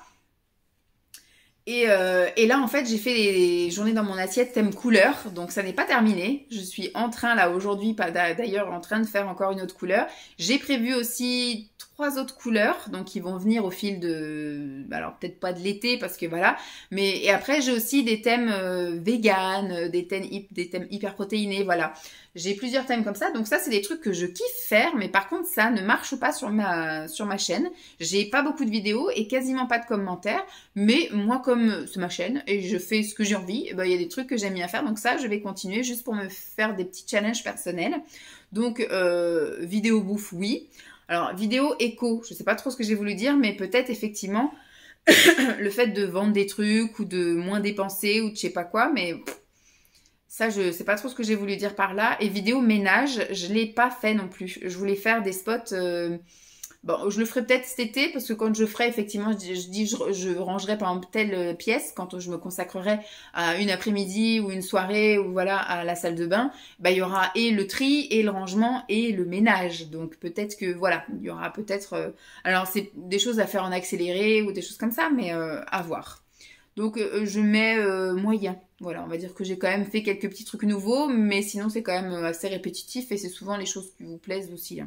Et là, en fait, j'ai fait les journées dans mon assiette thème couleur. Donc, ça n'est pas terminé. Je suis en train, là, aujourd'hui, d'ailleurs, en train de faire encore une autre couleur. J'ai prévu aussi 3 autres couleurs. Donc, ils vont venir au fil de... Alors, peut-être pas de l'été, parce que voilà. Mais, et après, j'ai aussi des thèmes véganes, des thèmes hyper protéinés, voilà. J'ai plusieurs thèmes comme ça, donc ça c'est des trucs que je kiffe faire, mais par contre ça ne marche pas sur ma chaîne. J'ai pas beaucoup de vidéos et quasiment pas de commentaires, mais moi comme c'est ma chaîne et je fais ce que j'ai envie, il y a des trucs que j'aime bien faire, donc ça je vais continuer juste pour me faire des petits challenges personnels. Donc vidéo bouffe oui. Alors vidéo éco, je sais pas trop ce que j'ai voulu dire, mais peut-être effectivement le fait de vendre des trucs ou de moins dépenser ou de je sais pas quoi, mais... Ça, je sais pas trop ce que j'ai voulu dire par là. Et vidéo ménage, je l'ai pas fait non plus. Je voulais faire des spots... bon, je le ferai peut-être cet été, parce que quand je ferai, effectivement, je rangerai par exemple telle pièce, quand je me consacrerai à une après-midi ou une soirée, ou voilà, à la salle de bain, il y aura et le tri, et le rangement, et le ménage. Donc peut-être que, voilà, il y aura peut-être... alors, c'est des choses à faire en accéléré, ou des choses comme ça, mais à voir. Donc je mets moyen. Voilà, on va dire que j'ai quand même fait quelques petits trucs nouveaux, mais sinon c'est quand même assez répétitif et c'est souvent les choses qui vous plaisent aussi.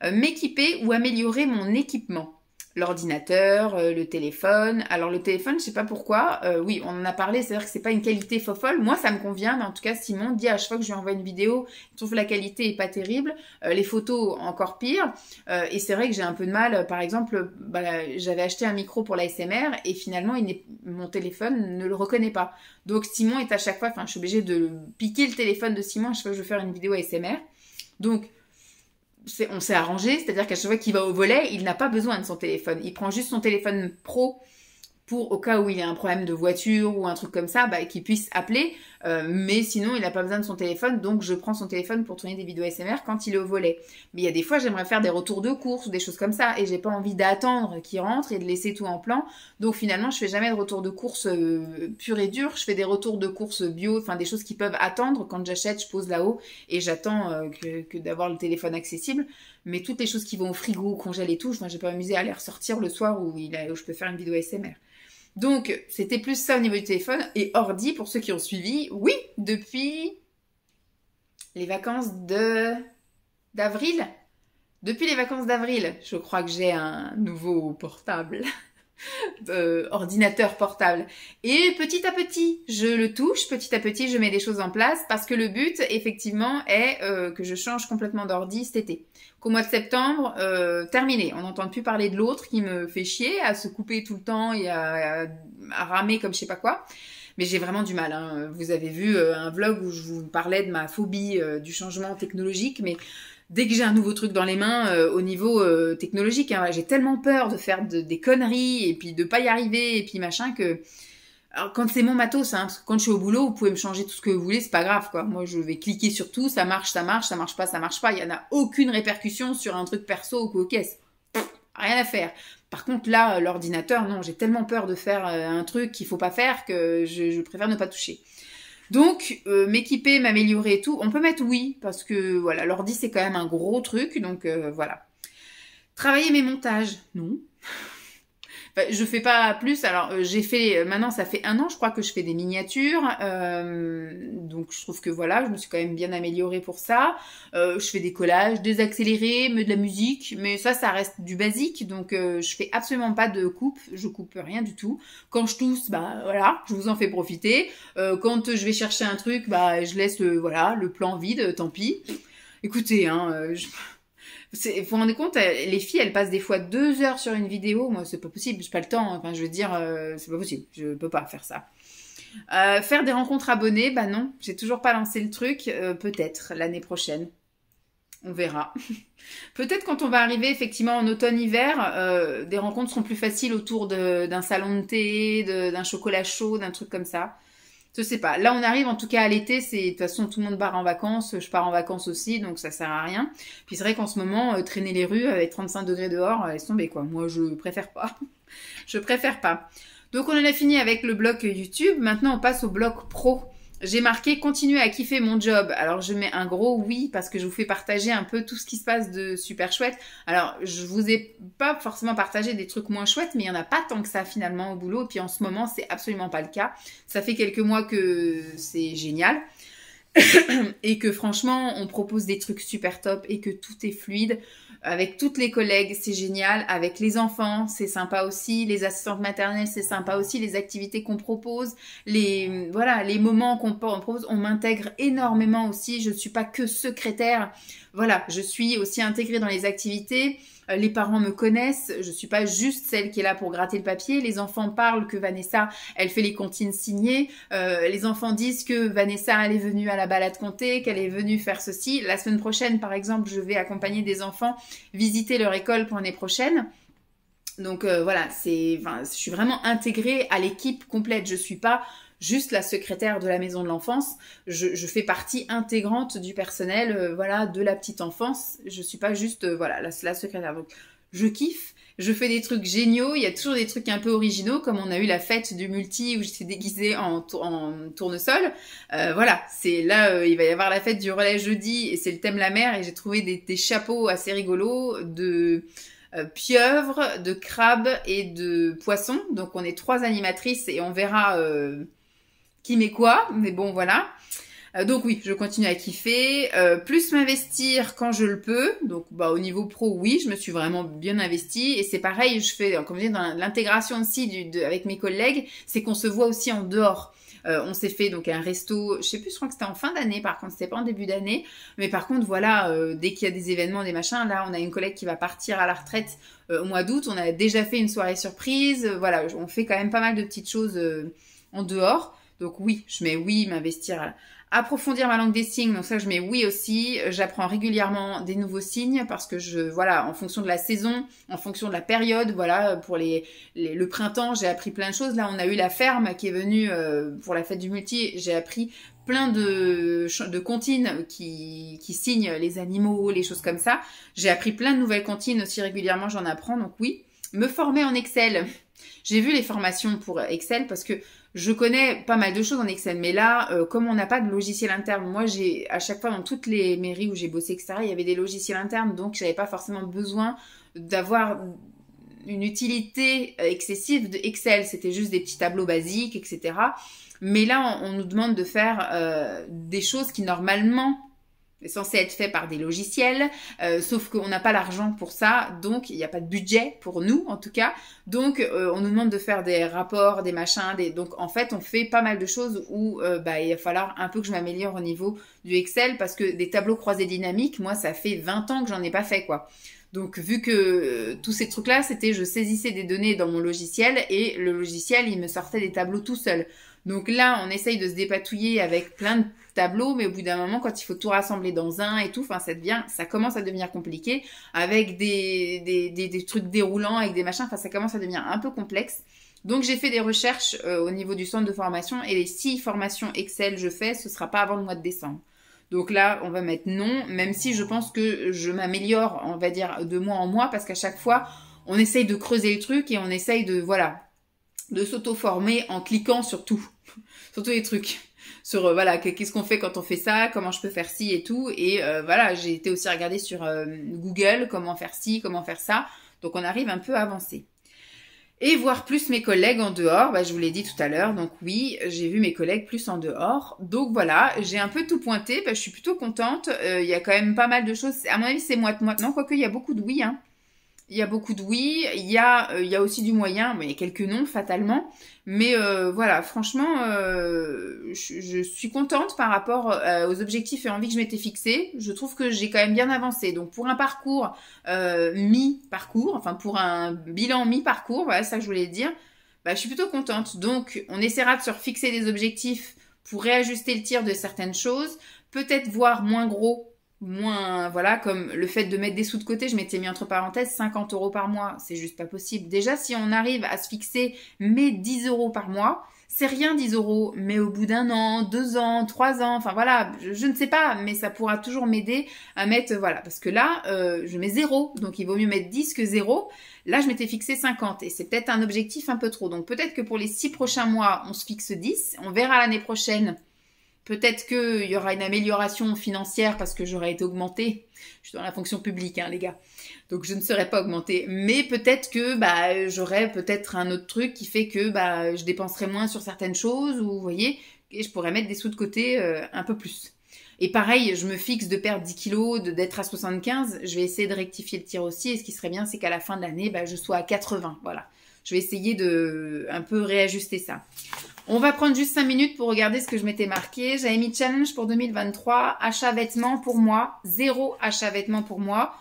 M'équiper ou améliorer mon équipement. L'ordinateur, le téléphone. Alors le téléphone, je sais pas pourquoi. Oui, on en a parlé, c'est-à-dire que c'est pas une qualité fofolle. Moi, ça me convient, mais en tout cas, Simon dit à chaque fois que je lui envoie une vidéo, il trouve que la qualité est pas terrible. Les photos, encore pire. Et c'est vrai que j'ai un peu de mal. Par exemple, j'avais acheté un micro pour l'ASMR et finalement, mon téléphone ne le reconnaît pas. Donc Simon est à chaque fois, je suis obligée de piquer le téléphone de Simon à chaque fois que je veux faire une vidéo ASMR. Donc on s'est arrangé, c'est-à-dire qu'à chaque fois qu'il va au volet, il n'a pas besoin de son téléphone. Il prend juste son téléphone pro pour, au cas où il y a un problème de voiture ou un truc comme ça, qu'il puisse appeler. Mais sinon, il n'a pas besoin de son téléphone, donc je prends son téléphone pour tourner des vidéos ASMR quand il est au volet. Mais il y a des fois, j'aimerais faire des retours de course ou des choses comme ça, et j'ai pas envie d'attendre qu'il rentre et de laisser tout en plan. Donc finalement, je fais jamais de retour de course pur et dur. Je fais des retours de course bio, des choses qui peuvent attendre. Quand j'achète, je pose là-haut et j'attends que d'avoir le téléphone accessible. Mais toutes les choses qui vont au frigo, au congèle et tout, je vais pas m'amuser à les ressortir le soir où je peux faire une vidéo ASMR. Donc, c'était plus ça au niveau du téléphone. Et ordi, pour ceux qui ont suivi, oui, depuis les vacances d'avril. Depuis les vacances d'avril, je crois que j'ai un nouveau portable. Ordinateur portable. Et petit à petit, je le touche, petit à petit, je mets des choses en place parce que le but, effectivement, est que je change complètement d'ordi cet été. Qu'au mois de septembre, terminé. On n'entend plus parler de l'autre qui me fait chier à se couper tout le temps et à ramer comme je sais pas quoi. Mais j'ai vraiment du mal. Hein. Vous avez vu un vlog où je vous parlais de ma phobie du changement technologique, mais dès que j'ai un nouveau truc dans les mains au niveau technologique, j'ai tellement peur de faire des conneries et puis de pas y arriver et puis machin que Alors, quand c'est mon matos, hein, parce que quand je suis au boulot, vous pouvez me changer tout ce que vous voulez, c'est pas grave, quoi. Moi, je vais cliquer sur tout, ça marche, ça marche, ça marche pas, ça marche pas. Il y en a aucune répercussion sur un truc perso ou quoi, caisse. Rien à faire. Par contre, là, l'ordinateur, non, j'ai tellement peur de faire un truc qu'il faut pas faire que je préfère ne pas toucher. Donc, m'équiper, m'améliorer et tout, on peut mettre oui, parce que, voilà, l'ordi, c'est quand même un gros truc, donc voilà. Travailler mes montages, non. Enfin, je fais pas plus. Alors, j'ai fait, maintenant, ça fait 1 an, je crois que je fais des miniatures. Donc, je trouve que voilà, je me suis quand même bien améliorée pour ça. Je fais des collages, des accélérés, de la musique. Mais ça reste du basique. Donc, je fais absolument pas de coupe. Je coupe rien du tout. Quand je tousse, bah voilà, je vous en fais profiter. Quand je vais chercher un truc, bah je laisse voilà, le plan vide, tant pis. Écoutez, hein, vous vous rendez compte, les filles, elles passent des fois 2 heures sur une vidéo. Moi, c'est pas possible, j'ai pas le temps. Enfin, je veux dire, c'est pas possible. Je peux pas faire ça. Faire des rencontres abonnées, bah non, j'ai toujours pas lancé le truc. Peut-être l'année prochaine. On verra. Peut-être quand on va arriver effectivement en automne-hiver, des rencontres seront plus faciles autour d'un salon de thé, d'un chocolat chaud, d'un truc comme ça. Je sais pas. Là, on arrive en tout cas à l'été. C'est de toute façon tout le monde part en vacances. Je pars en vacances aussi, donc ça sert à rien. Puis c'est vrai qu'en ce moment, traîner les rues avec 35 degrés dehors, laisse tomber quoi. Moi, je préfère pas. Je préfère pas. Donc on en a fini avec le bloc YouTube. Maintenant, on passe au bloc pro. J'ai marqué continuer à kiffer mon job. Alors je mets un gros oui parce que je vous fais partager un peu tout ce qui se passe de super chouette. Alors je vous ai pas forcément partagé des trucs moins chouettes, mais il y en a pas tant que ça finalement au boulot. Et puis en ce moment c'est absolument pas le cas. Ça fait quelques mois que c'est génial et que franchement on propose des trucs super top et que tout est fluide. Avec toutes les collègues, c'est génial. Avec les enfants, c'est sympa aussi. Les assistantes maternelles, c'est sympa aussi. Les activités qu'on propose, les moments qu'on propose, on m'intègre énormément aussi. Je ne suis pas que secrétaire. Voilà, je suis aussi intégrée dans les activités. Les parents me connaissent, je suis pas juste celle qui est là pour gratter le papier. Les enfants parlent que Vanessa, elle fait les comptines signées. Les enfants disent que Vanessa, elle est venue à la balade comptée, qu'elle est venue faire ceci. La semaine prochaine, par exemple, je vais accompagner des enfants visiter leur école pour l'année prochaine. Donc voilà, je suis vraiment intégrée à l'équipe complète. Je suis pas juste la secrétaire de la maison de l'enfance. Je fais partie intégrante du personnel, voilà, de la petite enfance. Je suis pas juste, voilà, la secrétaire. Donc, je kiffe. Je fais des trucs géniaux. Il y a toujours des trucs un peu originaux, comme on a eu la fête du multi où j'étais déguisée en tournesol. Voilà, c'est là, il va y avoir la fête du relais jeudi et c'est le thème la mer et j'ai trouvé des chapeaux assez rigolos de pieuvres, de crabes et de poissons. Donc, on est 3 animatrices et on verra qui met quoi, mais bon voilà. Donc oui, je continue à kiffer, plus m'investir quand je le peux. Donc bah au niveau pro, oui, je me suis vraiment bien investie et c'est pareil, je fais comme je dis dans l'intégration aussi avec mes collègues, c'est qu'on se voit aussi en dehors. On s'est fait donc un resto, je sais plus, je crois que c'était en fin d'année, par contre c'était pas en début d'année, mais par contre voilà, dès qu'il y a des événements, des machins, là on a une collègue qui va partir à la retraite au mois d'août, on a déjà fait une soirée surprise, voilà, on fait quand même pas mal de petites choses en dehors. Donc oui, je mets oui, m'investir, approfondir ma langue des signes, donc ça je mets oui aussi. J'apprends régulièrement des nouveaux signes parce que voilà, en fonction de la saison, en fonction de la période, voilà, pour le printemps, j'ai appris plein de choses. Là, on a eu la ferme qui est venue pour la fête du multi, j'ai appris plein de comptines qui signent les animaux, les choses comme ça. J'ai appris plein de nouvelles comptines aussi régulièrement, j'en apprends, donc oui. Me former en Excel. J'ai vu les formations pour Excel parce que je connais pas mal de choses en Excel, mais là, comme on n'a pas de logiciel interne, moi à chaque fois dans toutes les mairies où j'ai bossé, etc., il y avait des logiciels internes, donc j'avais pas forcément besoin d'avoir une utilité excessive de Excel. C'était juste des petits tableaux basiques, etc. Mais là, on nous demande de faire des choses qui normalement est censé être fait par des logiciels, sauf qu'on n'a pas l'argent pour ça, donc il n'y a pas de budget pour nous en tout cas, donc on nous demande de faire des rapports, des machins, donc en fait on fait pas mal de choses où il va falloir un peu que je m'améliore au niveau du Excel, parce que des tableaux croisés dynamiques, moi ça fait 20 ans que j'en ai pas fait quoi. Donc vu que tous ces trucs-là, c'était je saisissais des données dans mon logiciel et le logiciel il me sortait des tableaux tout seul. Donc là, on essaye de se dépatouiller avec plein de tableaux, mais au bout d'un moment, quand il faut tout rassembler dans un et tout, enfin, ça commence à devenir compliqué avec des trucs déroulants, avec des machins, enfin, ça commence à devenir un peu complexe. Donc j'ai fait des recherches au niveau du centre de formation et les 6 formations Excel je fais, ce sera pas avant le mois de décembre. Donc là, on va mettre non, même si je pense que je m'améliore, on va dire, de mois en mois, parce qu'à chaque fois, on essaye de creuser le truc et on essaye de, voilà, de s'auto-former en cliquant sur tout, sur tous les trucs. Sur, voilà, qu'est-ce qu'on fait quand on fait ça, comment je peux faire ci et tout. Et voilà, j'ai été aussi regarder sur Google comment faire ci, comment faire ça. Donc on arrive un peu à avancer. Et voir plus mes collègues en dehors, bah, je vous l'ai dit tout à l'heure, donc oui, j'ai vu mes collègues plus en dehors. Donc voilà, j'ai un peu tout pointé, bah, je suis plutôt contente. Il y a quand même pas mal de choses. À mon avis, c'est moite-moite. Non, quoique, il y a beaucoup de oui, hein. Il y a beaucoup de oui, il y a aussi du moyen, mais il y a quelques non fatalement. Mais voilà, franchement, je suis contente par rapport aux objectifs et envies que je m'étais fixés. Je trouve que j'ai quand même bien avancé. Donc pour un parcours mi-parcours, enfin pour un bilan mi-parcours, voilà ça que je voulais dire, bah, je suis plutôt contente. Donc on essaiera de se refixer des objectifs pour réajuster le tir de certaines choses, peut-être voir moins gros, moins, voilà, comme le fait de mettre des sous de côté, je m'étais mis entre parenthèses 50 € par mois, c'est juste pas possible. Déjà, si on arrive à se fixer mes 10 € par mois, c'est rien 10 €, mais au bout d'un an, 2 ans, 3 ans, enfin voilà, je ne sais pas, mais ça pourra toujours m'aider à mettre, voilà, parce que là, je mets 0, donc il vaut mieux mettre 10 que 0. Là, je m'étais fixé 50 et c'est peut-être un objectif un peu trop. Donc peut-être que pour les 6 prochains mois, on se fixe 10, on verra l'année prochaine. Peut-être qu'il y aura une amélioration financière parce que j'aurai été augmentée. Je suis dans la fonction publique, hein, les gars. Donc, je ne serai pas augmentée. Mais peut-être que bah, j'aurai peut-être un autre truc qui fait que bah, je dépenserai moins sur certaines choses. Ou, vous voyez, et je pourrais mettre des sous de côté un peu plus. Et pareil, je me fixe de perdre 10 kilos, d'être à 75. Je vais essayer de rectifier le tir aussi. Et ce qui serait bien, c'est qu'à la fin de l'année, bah, je sois à 80. Voilà. Je vais essayer de un peu réajuster ça. On va prendre juste 5 minutes pour regarder ce que je m'étais marqué. J'avais mis challenge pour 2023. Achat vêtements pour moi. 0 achat vêtements pour moi.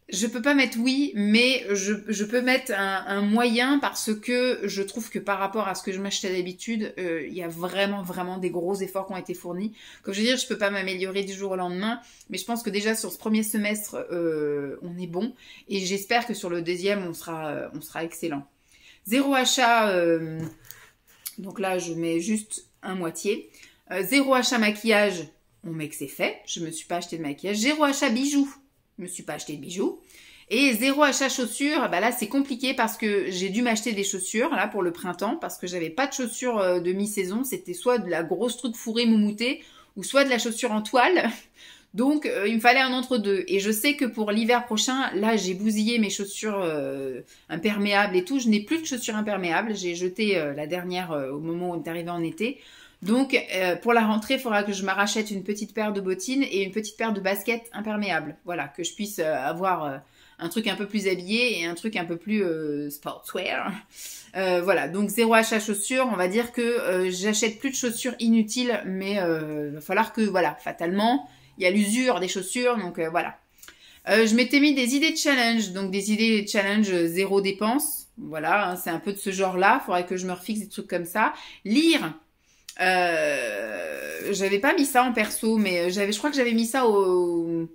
Je peux pas mettre oui, mais je peux mettre un moyen parce que je trouve que par rapport à ce que je m'achetais d'habitude, il y a vraiment des gros efforts qui ont été fournis. Comme je veux dire, je peux pas m'améliorer du jour au lendemain, mais je pense que déjà sur ce premier semestre, on est bon. Et j'espère que sur le deuxième, on sera excellent. 0 achat... donc là, je mets juste un moitié. 0 achat maquillage, on met que c'est fait. Je me suis pas acheté de maquillage. 0 achat bijoux, je me suis pas acheté de bijoux. Et 0 achat chaussures, bah là c'est compliqué parce que j'ai dû m'acheter des chaussures là pour le printemps parce que j'avais pas de chaussures de mi-saison. C'était soit de la grosse truc fourrée moumoutée ou soit de la chaussure en toile. Donc, il me fallait un entre-deux. Et je sais que pour l'hiver prochain, là, j'ai bousillé mes chaussures imperméables et tout. Je n'ai plus de chaussures imperméables. J'ai jeté la dernière au moment où on est arrivé en été. Donc, pour la rentrée, il faudra que je m'arrachète une petite paire de bottines et une petite paire de baskets imperméables. Voilà, que je puisse avoir un truc un peu plus habillé et un truc un peu plus sportswear. Voilà, donc 0 achat chaussures. On va dire que j'achète plus de chaussures inutiles, mais il va falloir que, voilà, fatalement... Il y a l'usure des chaussures, donc voilà. Je m'étais mis des idées de challenge, donc des idées de challenge 0 dépenses. Voilà, hein, c'est un peu de ce genre-là. Il faudrait que je me refixe des trucs comme ça. Lire. J'avais pas mis ça en perso, mais je crois que j'avais mis ça au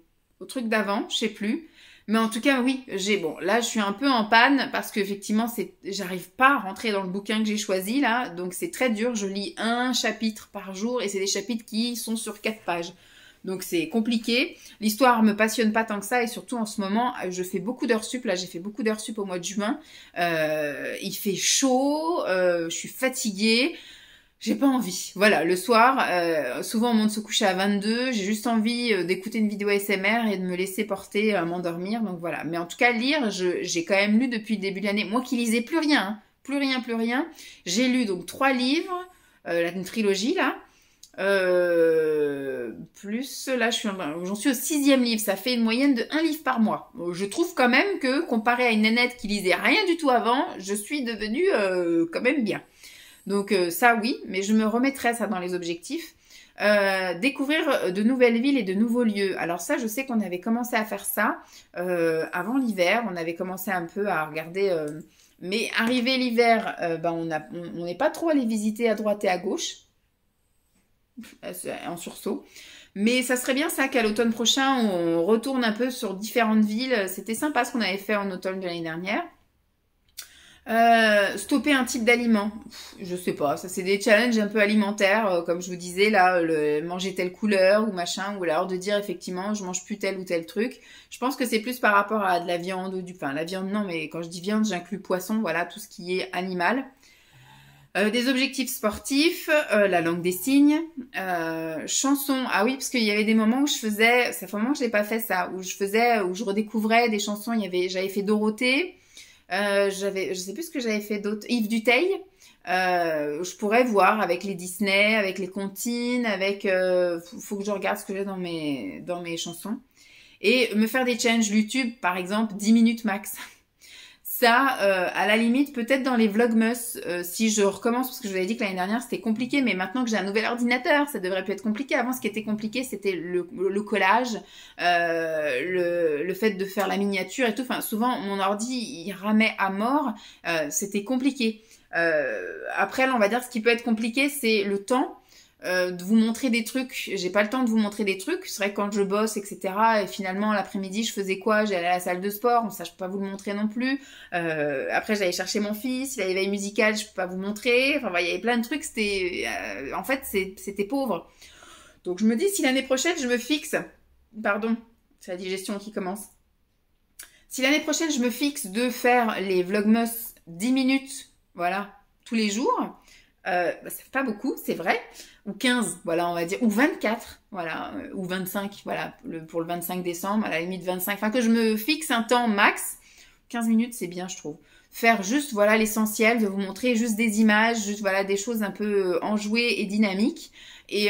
truc d'avant, je sais plus. Mais en tout cas, oui, bon, là, je suis un peu en panne parce qu'effectivement, j'arrive pas à rentrer dans le bouquin que j'ai choisi, là. Donc, c'est très dur. Je lis un chapitre par jour et c'est des chapitres qui sont sur 4 pages. Donc c'est compliqué. L'histoire me passionne pas tant que ça et surtout en ce moment, je fais beaucoup d'heures sup. Là, j'ai fait beaucoup d'heures sup au mois de juin. Il fait chaud, je suis fatiguée. J'ai pas envie. Voilà, le soir, souvent on monte se coucher à 22. J'ai juste envie d'écouter une vidéo ASMR et de me laisser porter à m'endormir. Donc voilà. Mais en tout cas, lire, j'ai quand même lu depuis le début de l'année. Moi qui lisais plus rien, hein. Plus rien. J'ai lu donc 3 livres, une trilogie là. Plus là j'en suis au 6e livre, ça fait une moyenne de 1 livre par mois. Je trouve quand même que comparé à une nénette qui lisait rien du tout avant, je suis devenue quand même bien. Donc ça oui, mais je me remettrai ça dans les objectifs. Découvrir de nouvelles villes et de nouveaux lieux. Alors ça, je sais qu'on avait commencé à faire ça avant l'hiver, on avait commencé un peu à regarder, mais arrivé l'hiver, on n'est pas trop allé visiter à droite et à gauche. En sursaut. Mais ça serait bien ça qu'à l'automne prochain, on retourne un peu sur différentes villes. C'était sympa ce qu'on avait fait en automne de l'année dernière. Stopper un type d'aliment, je sais pas, ça c'est des challenges un peu alimentaires, comme je vous disais là, manger telle couleur ou machin, ou alors de dire effectivement je mange plus tel ou tel truc. Je pense que c'est plus par rapport à de la viande ou enfin la viande non, mais quand je dis viande j'inclus poisson, voilà tout ce qui est animal. Des objectifs sportifs, la langue des signes, chansons. Ah oui, parce qu'il y avait des moments où je faisais, ça fait un moment que je n'ai pas fait ça, où je redécouvrais des chansons. J'avais fait Dorothée, je sais plus ce que j'avais fait d'autre, Yves Duteil. Je pourrais voir avec les Disney, avec les comptines, faut que je regarde ce que j'ai dans mes chansons. Et me faire des challenges YouTube, par exemple, 10 minutes max. Ça, à la limite, peut-être dans les Vlogmas, si je recommence, parce que je vous avais dit que l'année dernière c'était compliqué, mais maintenant que j'ai un nouvel ordinateur, ça devrait plus être compliqué. Avant, ce qui était compliqué, c'était le collage, le fait de faire la miniature et tout. Enfin, souvent, mon ordi, il ramait à mort, c'était compliqué. Après, là, on va dire, ce qui peut être compliqué, c'est le temps. De vous montrer des trucs, j'ai pas le temps de vous montrer des trucs, c'est vrai que quand je bosse, etc. Et finalement l'après-midi je faisais quoi? J'allais à la salle de sport, ça je peux pas vous le montrer non plus. Après j'allais chercher mon fils, il avait veille musicale, je peux pas vous montrer. Enfin il y avait plein de trucs, en fait c'était pauvre. Donc je me dis si l'année prochaine je me fixe, pardon, c'est la digestion qui commence. Si l'année prochaine je me fixe de faire les Vlogmas 10 minutes, voilà, tous les jours. Ça fait pas beaucoup, c'est vrai, ou 15, voilà, on va dire, ou 24, voilà, ou 25, voilà, pour le 25 décembre, à la limite 25, enfin que je me fixe un temps max, 15 minutes c'est bien je trouve. Faire juste, voilà, l'essentiel, de vous montrer juste des images, juste, voilà, des choses un peu enjouées et dynamiques, et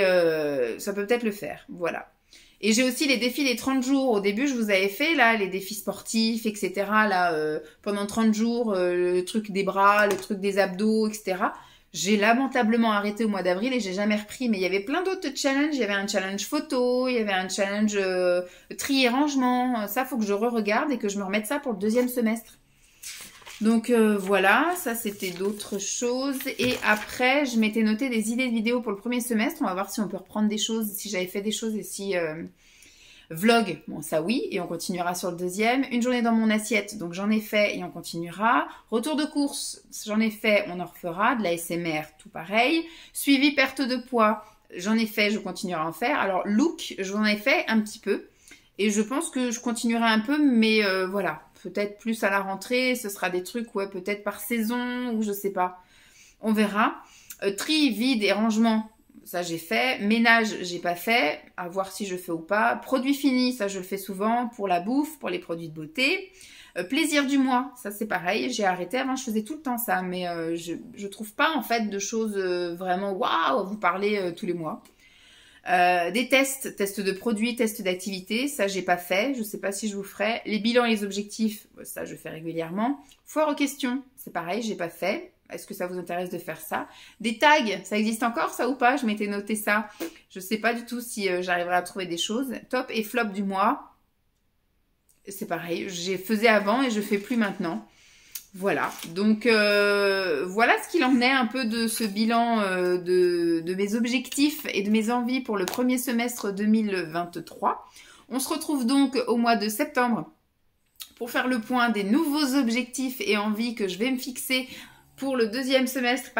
ça peut peut-être le faire, voilà. Et j'ai aussi les défis des 30 jours. Au début, je vous avais fait, là, les défis sportifs, etc. Là, pendant 30 jours, le truc des bras, le truc des abdos, etc. J'ai lamentablement arrêté au mois d'avril et j'ai jamais repris. Mais il y avait plein d'autres challenges. Il y avait un challenge photo, il y avait un challenge tri et rangement. Ça, faut que je re-regarde et que je me remette ça pour le deuxième semestre. Donc voilà, ça c'était d'autres choses. Et après, je m'étais noté des idées de vidéos pour le premier semestre. On va voir si on peut reprendre des choses, si j'avais fait des choses et si... Vlog, bon ça oui, et on continuera sur le deuxième. Une journée dans mon assiette, donc j'en ai fait et on continuera. Retour de course, j'en ai fait, on en refera. De la SMR, tout pareil. Suivi perte de poids, j'en ai fait, je continuerai à en faire. Alors look, j'en ai fait un petit peu. Et je pense que je continuerai un peu, mais voilà. Peut-être plus à la rentrée, ce sera des trucs, ouais, peut-être par saison, ou je sais pas. On verra. Tri, vide et rangement. Ça, j'ai fait. Ménage, j'ai pas fait. À voir si je fais ou pas. Produits finis, ça, je le fais souvent pour la bouffe, pour les produits de beauté. Plaisir du mois, ça, c'est pareil. J'ai arrêté. Avant, je faisais tout le temps ça. Mais je trouve pas, en fait, de choses vraiment waouh à vous parler tous les mois. Des tests de produits, tests d'activité. Ça, j'ai pas fait. Je sais pas si je vous ferai. Les bilans et les objectifs, ça, je fais régulièrement. Foire aux questions, c'est pareil, j'ai pas fait. Est-ce que ça vous intéresse de faire ça? Des tags, ça existe encore ça ou pas? Je m'étais noté ça. Je sais pas du tout si j'arriverai à trouver des choses. Top et flop du mois. C'est pareil, j'ai faisais avant et je fais plus maintenant. Voilà, donc voilà ce qu'il en est un peu de ce bilan de mes objectifs et de mes envies pour le premier semestre 2023. On se retrouve donc au mois de septembre pour faire le point des nouveaux objectifs et envies que je vais me fixer pour le deuxième semestre,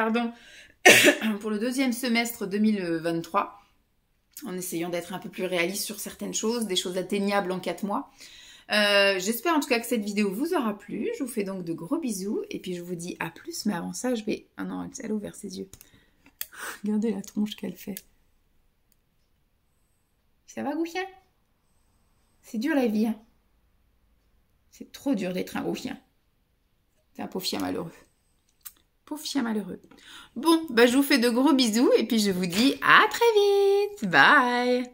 pour le deuxième semestre 2023, en essayant d'être un peu plus réaliste sur certaines choses, des choses atteignables en 4 mois. J'espère en tout cas que cette vidéo vous aura plu. Je vous fais donc de gros bisous et puis je vous dis à plus. Mais avant ça, je vais... Ah non, elle a ouvert ses yeux. Regardez la tronche qu'elle fait. Ça va, Goufien? C'est dur la vie, hein? C'est trop dur d'être un gros chien. C'est un pauvre chien malheureux. Pauvre chien malheureux. Bon, bah je vous fais de gros bisous et puis je vous dis à très vite. Bye!